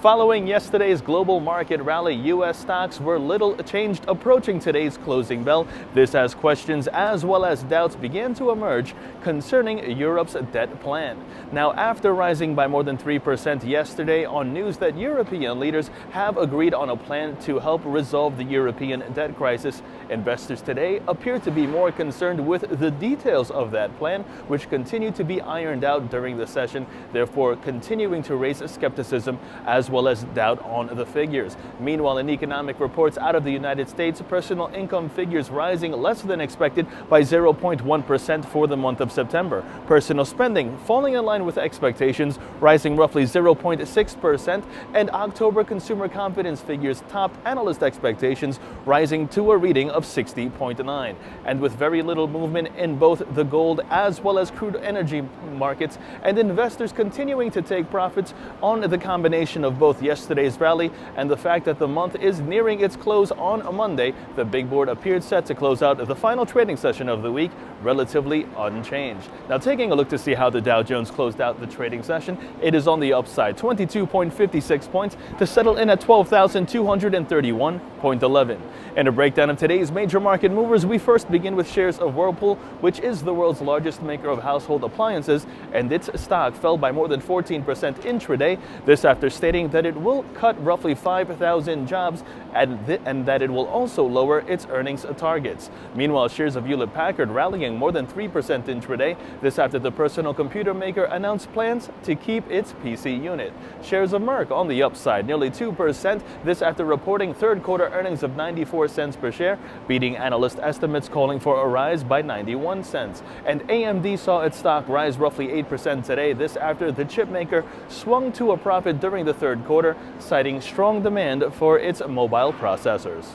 Following yesterday's global market rally, U.S. stocks were little changed approaching today's closing bell. This as questions as well as doubts began to emerge concerning Europe's debt plan. Now, after rising by more than 3% yesterday on news that European leaders have agreed on a plan to help resolve the European debt crisis, investors today appear to be more concerned with the details of that plan, which continue to be ironed out during the session, therefore continuing to raise skepticism as well as doubt on the figures. Meanwhile, in economic reports out of the United States, personal income figures rising less than expected by 0.1% for the month of September. Personal spending falling in line with expectations, rising roughly 0.6%, and October consumer confidence figures topped analyst expectations, rising to a reading of 60.9. And with very little movement in both the gold as well as crude energy markets, and investors continuing to take profits on the combination of both yesterday's rally and the fact that the month is nearing its close on a Monday, the big board appeared set to close out the final trading session of the week relatively unchanged. Now, taking a look to see how the Dow Jones closed out the trading session, it is on the upside, 22.56 points to settle in at 12,231.11. In a breakdown of today's major market movers, we first begin with shares of Whirlpool, which is the world's largest maker of household appliances, and its stock fell by more than 14% intraday. This after stating that it will cut roughly 5,000 jobs and that it will also lower its earnings targets. Meanwhile, shares of Hewlett-Packard rallying more than 3% intraday. This after the personal computer maker announced plans to keep its PC unit. Shares of Merck on the upside, nearly 2%. This after reporting third quarter earnings of 94 cents per share, beating analyst estimates calling for a rise by 91 cents. And AMD saw its stock rise roughly 8% today. This after the chip maker swung to a profit during the third quarter, citing strong demand for its mobile processors.